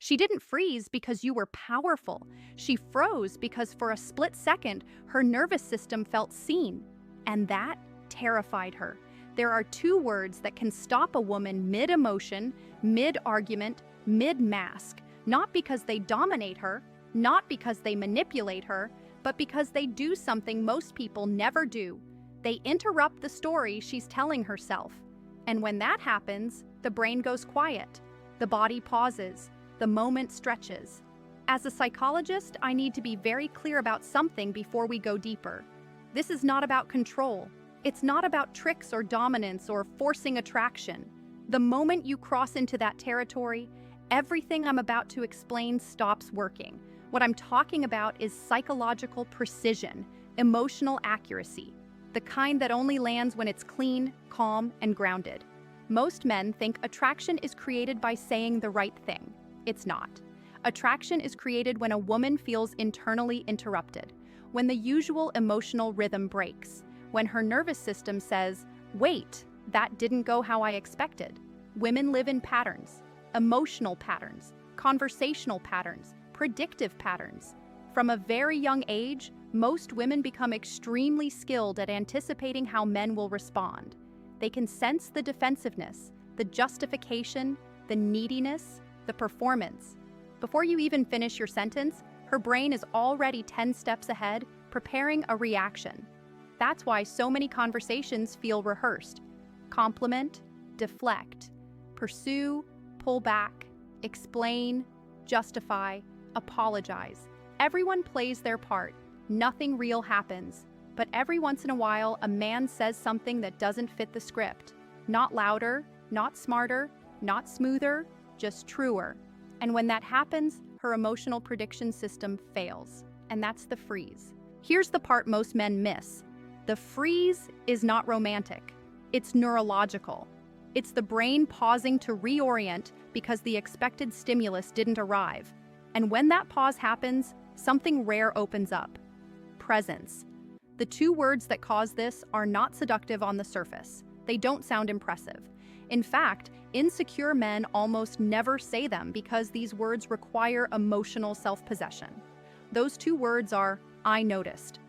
She didn't freeze because you were powerful. She froze because for a split second, her nervous system felt seen. And that terrified her. There are two words that can stop a woman mid-emotion, mid-argument, mid-mask, not because they dominate her, not because they manipulate her, but because they do something most people never do. They interrupt the story she's telling herself. And when that happens, the brain goes quiet. The body pauses. The moment stretches. As a psychologist, I need to be very clear about something before we go deeper. This is not about control. It's not about tricks or dominance or forcing attraction. The moment you cross into that territory, everything I'm about to explain stops working. What I'm talking about is psychological precision, emotional accuracy, the kind that only lands when it's clean, calm, and grounded. Most men think attraction is created by saying the right thing. It's not. Attraction is created when a woman feels internally interrupted, when the usual emotional rhythm breaks, when her nervous system says, "Wait, that didn't go how I expected." Women live in patterns, emotional patterns, conversational patterns, predictive patterns. From a very young age, most women become extremely skilled at anticipating how men will respond. They can sense the defensiveness, the justification, the neediness, the performance. Before you even finish your sentence, her brain is already 10 steps ahead, preparing a reaction. That's why so many conversations feel rehearsed. Compliment, deflect, pursue, pull back, explain, justify, apologize. Everyone plays their part. Nothing real happens. But every once in a while, a man says something that doesn't fit the script. Not louder, not smarter, not smoother, just truer. And when that happens, her emotional prediction system fails. And that's the freeze. Here's the part most men miss. The freeze is not romantic. It's neurological. It's the brain pausing to reorient because the expected stimulus didn't arrive. And when that pause happens, something rare opens up. Presence. The two words that cause this are not seductive on the surface. They don't sound impressive. In fact, insecure men almost never say them because these words require emotional self-possession. Those two words are, "I noticed."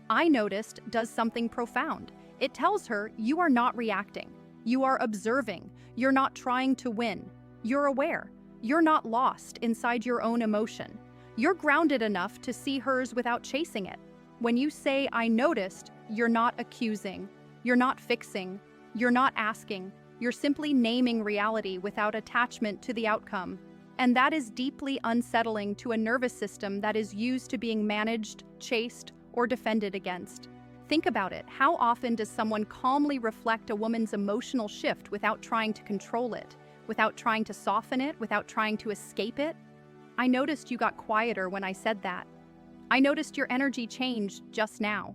"I noticed" does something profound. It tells her you are not reacting. You are observing. You're not trying to win. You're aware. You're not lost inside your own emotion. You're grounded enough to see hers without chasing it. When you say, "I noticed," you're not accusing. You're not fixing. You're not asking. You're simply naming reality without attachment to the outcome. And that is deeply unsettling to a nervous system that is used to being managed, chased, or defended against. Think about it. How often does someone calmly reflect a woman's emotional shift without trying to control it, without trying to soften it, without trying to escape it? "I noticed you got quieter when I said that." "I noticed your energy changed just now."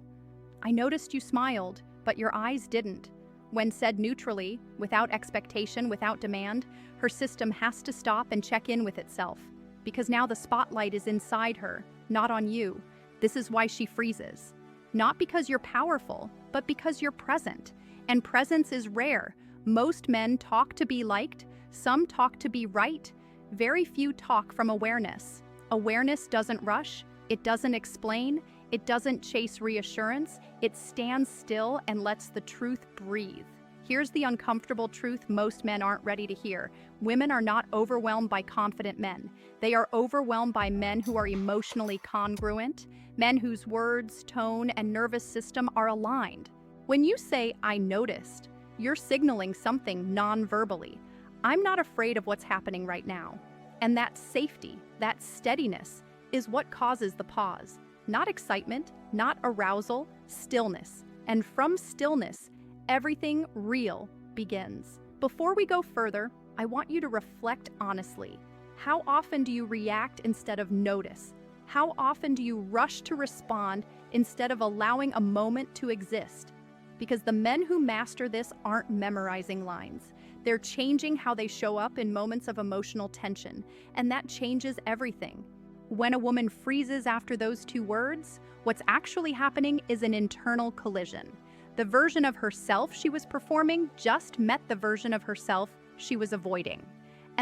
"I noticed you smiled, but your eyes didn't." When said neutrally, without expectation, without demand, her system has to stop and check in with itself. Because now the spotlight is inside her, not on you. This is why she freezes. Not because you're powerful, but because you're present. And presence is rare. Most men talk to be liked, some talk to be right. Very few talk from awareness. Awareness doesn't rush. It doesn't explain, it doesn't chase reassurance, it stands still and lets the truth breathe. Here's the uncomfortable truth most men aren't ready to hear. Women are not overwhelmed by confident men. They are overwhelmed by men who are emotionally congruent, men whose words, tone, and nervous system are aligned. When you say, "I noticed," you're signaling something non-verbally. I'm not afraid of what's happening right now. And that safety, that steadiness, is what causes the pause. Not excitement, not arousal, stillness. And from stillness, everything real begins. Before we go further, I want you to reflect honestly. How often do you react instead of notice? How often do you rush to respond instead of allowing a moment to exist? Because the men who master this aren't memorizing lines. They're changing how they show up in moments of emotional tension, and that changes everything. When a woman freezes after those two words, what's actually happening is an internal collision. The version of herself she was performing just met the version of herself she was avoiding.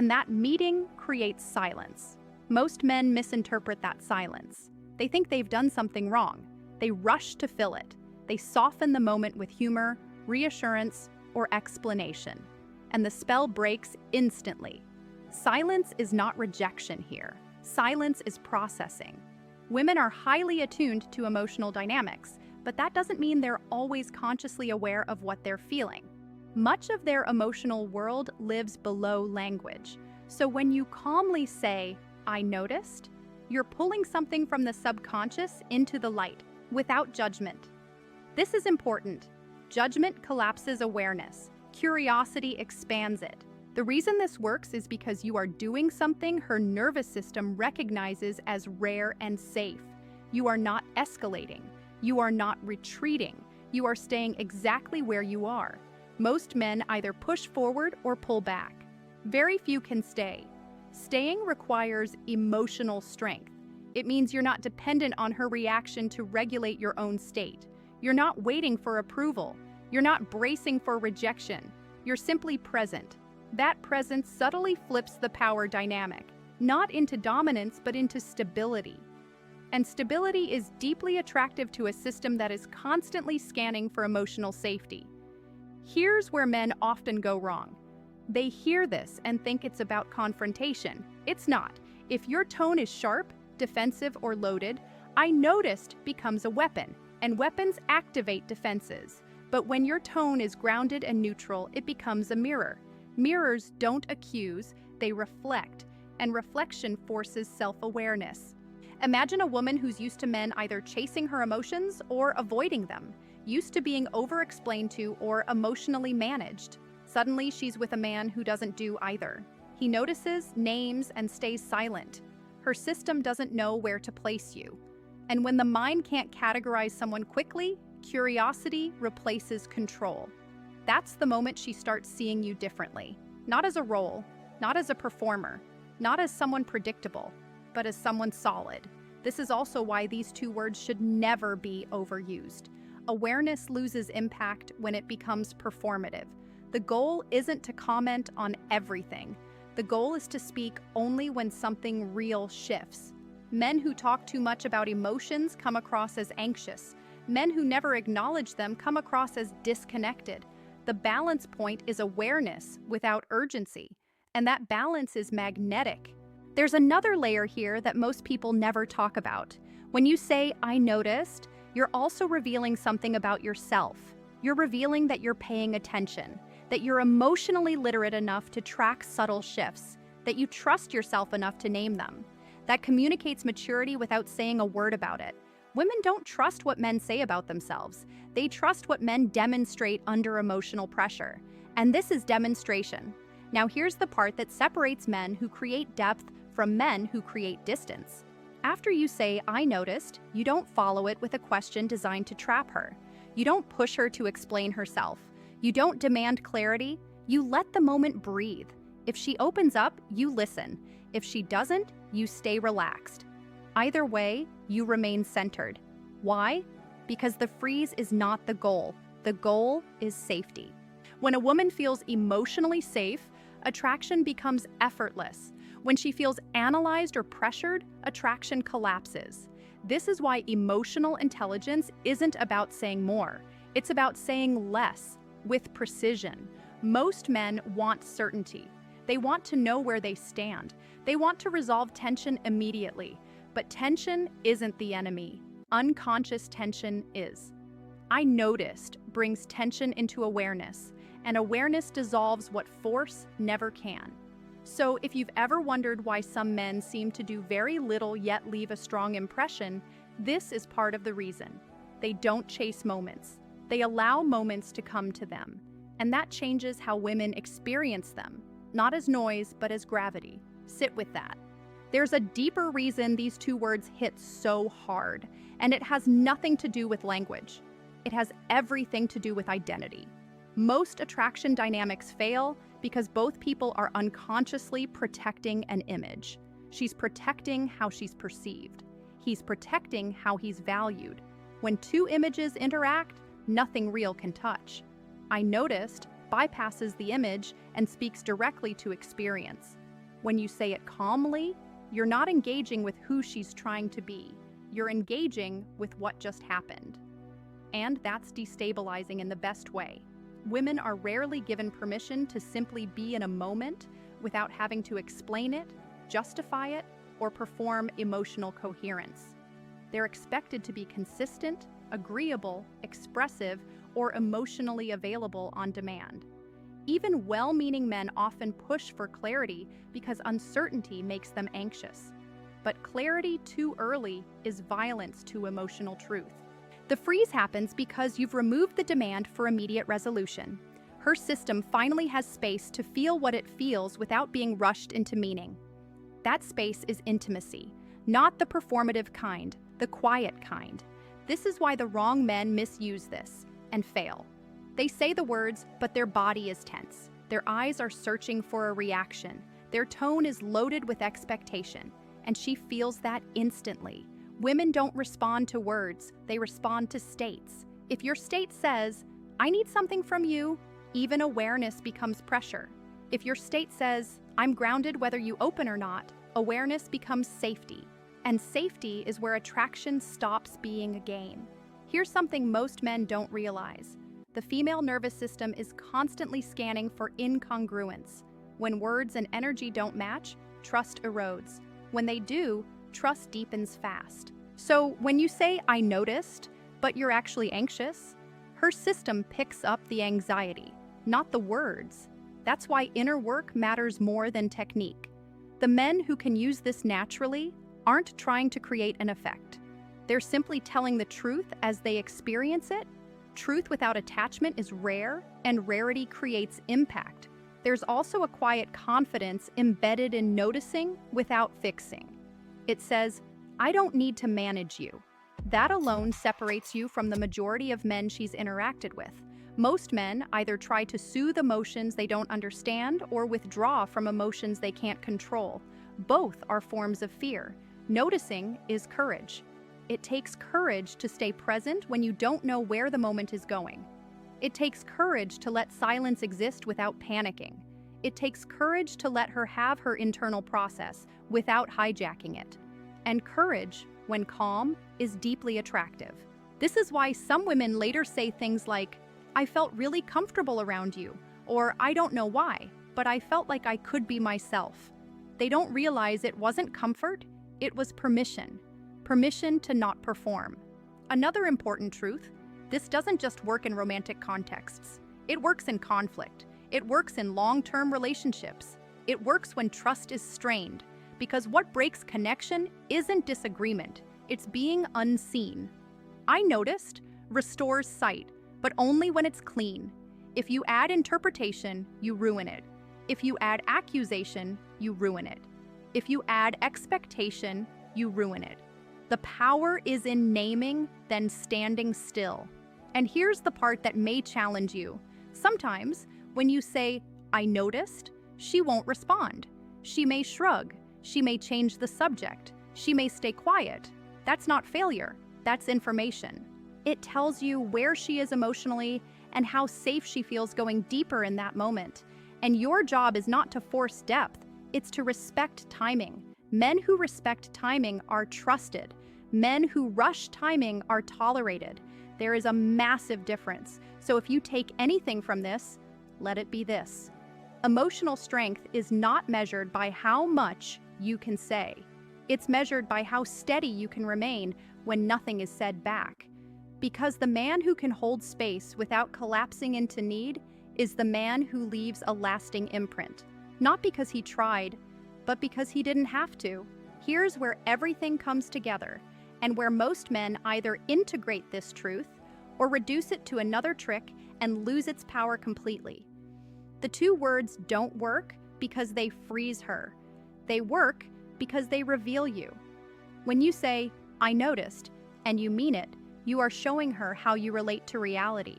And that meeting creates silence. Most men misinterpret that silence. They think they've done something wrong. They rush to fill it. They soften the moment with humor, reassurance, or explanation. And the spell breaks instantly. Silence is not rejection here. Silence is processing. Women are highly attuned to emotional dynamics, but that doesn't mean they're always consciously aware of what they're feeling. Much of their emotional world lives below language. So when you calmly say, "I noticed," you're pulling something from the subconscious into the light, without judgment. This is important. Judgment collapses awareness. Curiosity expands it. The reason this works is because you are doing something her nervous system recognizes as rare and safe. You are not escalating. You are not retreating. You are staying exactly where you are. Most men either push forward or pull back. Very few can stay. Staying requires emotional strength. It means you're not dependent on her reaction to regulate your own state. You're not waiting for approval. You're not bracing for rejection. You're simply present. That presence subtly flips the power dynamic, not into dominance, but into stability. And stability is deeply attractive to a system that is constantly scanning for emotional safety. Here's where men often go wrong. They hear this and think it's about confrontation. It's not. If your tone is sharp, defensive, or loaded, "I noticed" becomes a weapon, and weapons activate defenses. But when your tone is grounded and neutral, it becomes a mirror. Mirrors don't accuse, they reflect, and reflection forces self-awareness. Imagine a woman who's used to men either chasing her emotions or avoiding them, used to being over-explained to or emotionally managed. Suddenly, she's with a man who doesn't do either. He notices, names, and stays silent. Her system doesn't know where to place you. And when the mind can't categorize someone quickly, curiosity replaces control. That's the moment she starts seeing you differently. Not as a role, not as a performer, not as someone predictable, but as someone solid. This is also why these two words should never be overused. Awareness loses impact when it becomes performative. The goal isn't to comment on everything. The goal is to speak only when something real shifts. Men who talk too much about emotions come across as anxious. Men who never acknowledge them come across as disconnected. The balance point is awareness without urgency, and that balance is magnetic. There's another layer here that most people never talk about. When you say, "I noticed," you're also revealing something about yourself. You're revealing that you're paying attention, that you're emotionally literate enough to track subtle shifts, that you trust yourself enough to name them. That communicates maturity without saying a word about it. Women don't trust what men say about themselves. They trust what men demonstrate under emotional pressure. And this is demonstration. Now here's the part that separates men who create depth from men who create distance. After you say, "I noticed," you don't follow it with a question designed to trap her. You don't push her to explain herself. You don't demand clarity. You let the moment breathe. If she opens up, you listen. If she doesn't, you stay relaxed. Either way, you remain centered. Why? Because the freeze is not the goal. The goal is safety. When a woman feels emotionally safe, attraction becomes effortless. When she feels analyzed or pressured, attraction collapses. This is why emotional intelligence isn't about saying more. It's about saying less, with precision. Most men want certainty. They want to know where they stand. They want to resolve tension immediately. But tension isn't the enemy. Unconscious tension is. "I noticed" brings tension into awareness, and awareness dissolves what force never can. So if you've ever wondered why some men seem to do very little yet leave a strong impression, this is part of the reason. They don't chase moments. They allow moments to come to them. And that changes how women experience them, not as noise, but as gravity. Sit with that. There's a deeper reason these two words hit so hard, and it has nothing to do with language. It has everything to do with identity. Most attraction dynamics fail because both people are unconsciously protecting an image. She's protecting how she's perceived. He's protecting how he's valued. When two images interact, nothing real can touch. "I noticed" bypasses the image and speaks directly to experience. When you say it calmly, you're not engaging with who she's trying to be. You're engaging with what just happened. And that's destabilizing in the best way. Women are rarely given permission to simply be in a moment without having to explain it, justify it, or perform emotional coherence. They're expected to be consistent, agreeable, expressive, or emotionally available on demand. Even well-meaning men often push for clarity because uncertainty makes them anxious. But clarity too early is violence to emotional truth. The freeze happens because you've removed the demand for immediate resolution. Her system finally has space to feel what it feels without being rushed into meaning. That space is intimacy, not the performative kind, the quiet kind. This is why the wrong men misuse this and fail. They say the words, but their body is tense. Their eyes are searching for a reaction. Their tone is loaded with expectation, and she feels that instantly. Women don't respond to words, they respond to states. If your state says, "I need something from you," even awareness becomes pressure. If your state says, "I'm grounded whether you open or not," awareness becomes safety. And safety is where attraction stops being a game. Here's something most men don't realize. The female nervous system is constantly scanning for incongruence. When words and energy don't match, trust erodes. When they do, trust deepens fast. So when you say, "I noticed," but you're actually anxious, her system picks up the anxiety, not the words. That's why inner work matters more than technique. The men who can use this naturally aren't trying to create an effect. They're simply telling the truth as they experience it. Truth without attachment is rare, and rarity creates impact. There's also a quiet confidence embedded in noticing without fixing. It says, "I don't need to manage you." That alone separates you from the majority of men she's interacted with. Most men either try to soothe emotions they don't understand or withdraw from emotions they can't control. Both are forms of fear. Noticing is courage. It takes courage to stay present when you don't know where the moment is going. It takes courage to let silence exist without panicking. It takes courage to let her have her internal process without hijacking it. And courage, when calm, is deeply attractive. This is why some women later say things like, "I felt really comfortable around you," or "I don't know why, but I felt like I could be myself." They don't realize it wasn't comfort, it was permission. Permission to not perform. Another important truth, this doesn't just work in romantic contexts. It works in conflict. It works in long-term relationships. It works when trust is strained, because what breaks connection isn't disagreement, it's being unseen. "I noticed" restores sight, but only when it's clean. If you add interpretation, you ruin it. If you add accusation, you ruin it. If you add expectation, you ruin it. The power is in naming, then standing still. And here's the part that may challenge you. Sometimes, when you say, "I noticed," she won't respond. She may shrug. She may change the subject. She may stay quiet. That's not failure. That's information. It tells you where she is emotionally and how safe she feels going deeper in that moment. And your job is not to force depth, it's to respect timing. Men who respect timing are trusted. Men who rush timing are tolerated. There is a massive difference. So if you take anything from this, let it be this. Emotional strength is not measured by how much you can say. It's measured by how steady you can remain when nothing is said back. Because the man who can hold space without collapsing into need is the man who leaves a lasting imprint. Not because he tried, but because he didn't have to. Here's where everything comes together, and where most men either integrate this truth or reduce it to another trick and lose its power completely. The two words don't work because they freeze her. They work because they reveal you. When you say, "I noticed," and you mean it, you are showing her how you relate to reality.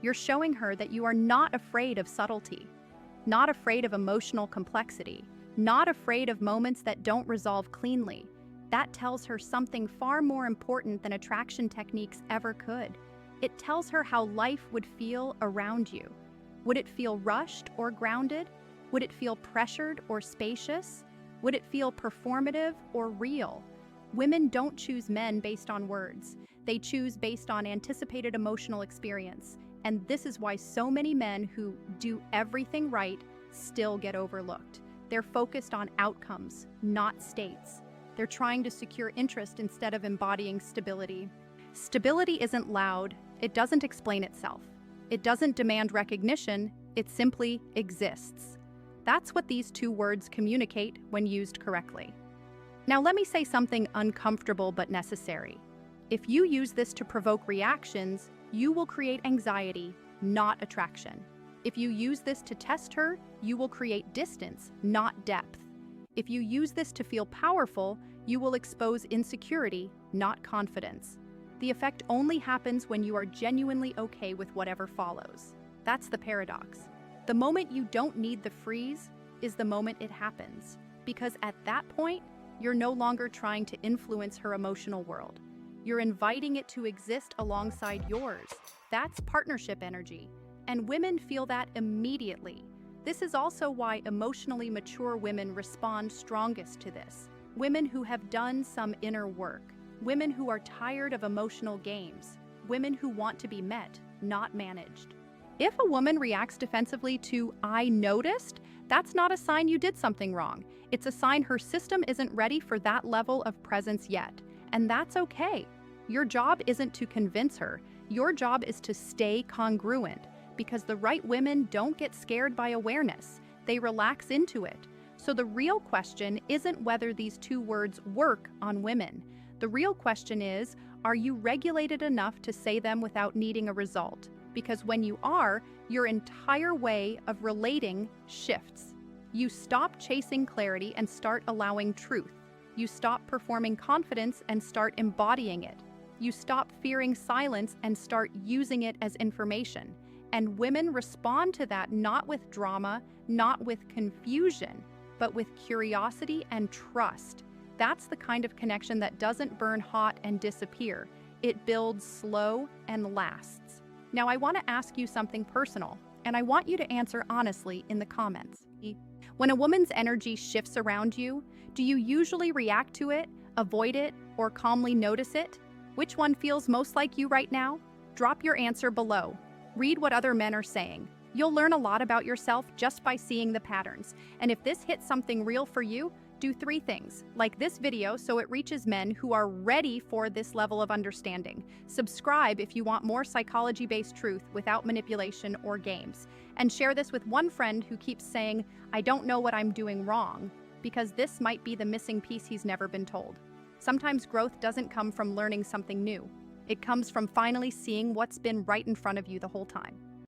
You're showing her that you are not afraid of subtlety, not afraid of emotional complexity, not afraid of moments that don't resolve cleanly. That tells her something far more important than attraction techniques ever could. It tells her how life would feel around you. Would it feel rushed or grounded? Would it feel pressured or spacious? Would it feel performative or real? Women don't choose men based on words. They choose based on anticipated emotional experience. And this is why so many men who do everything right still get overlooked. They're focused on outcomes, not states. They're trying to secure interest instead of embodying stability. Stability isn't loud. It doesn't explain itself. It doesn't demand recognition. It simply exists. That's what these two words communicate when used correctly. Now let me say something uncomfortable but necessary. If you use this to provoke reactions, you will create anxiety, not attraction. If you use this to test her, you will create distance, not depth. If you use this to feel powerful, you will expose insecurity, not confidence. The effect only happens when you are genuinely okay with whatever follows. That's the paradox. The moment you don't need the freeze is the moment it happens, because at that point, you're no longer trying to influence her emotional world. You're inviting it to exist alongside yours. That's partnership energy, and women feel that immediately. This is also why emotionally mature women respond strongest to this. Women who have done some inner work. Women who are tired of emotional games. Women who want to be met, not managed. If a woman reacts defensively to "I noticed," that's not a sign you did something wrong. It's a sign her system isn't ready for that level of presence yet. And that's okay. Your job isn't to convince her. Your job is to stay congruent, because the right women don't get scared by awareness. They relax into it. So the real question isn't whether these two words work on women. The real question is, are you regulated enough to say them without needing a result? Because when you are, your entire way of relating shifts. You stop chasing clarity and start allowing truth. You stop performing confidence and start embodying it. You stop fearing silence and start using it as information. And women respond to that not with drama, not with confusion, but with curiosity and trust. That's the kind of connection that doesn't burn hot and disappear. It builds slow and lasts. Now, I want to ask you something personal, and I want you to answer honestly in the comments. When a woman's energy shifts around you, do you usually react to it, avoid it, or calmly notice it? Which one feels most like you right now? Drop your answer below. Read what other men are saying. You'll learn a lot about yourself just by seeing the patterns. And if this hits something real for you, do 3 things. Like this video so it reaches men who are ready for this level of understanding. Subscribe if you want more psychology-based truth without manipulation or games. And share this with one friend who keeps saying, "I don't know what I'm doing wrong," because this might be the missing piece he's never been told. Sometimes growth doesn't come from learning something new. It comes from finally seeing what's been right in front of you the whole time.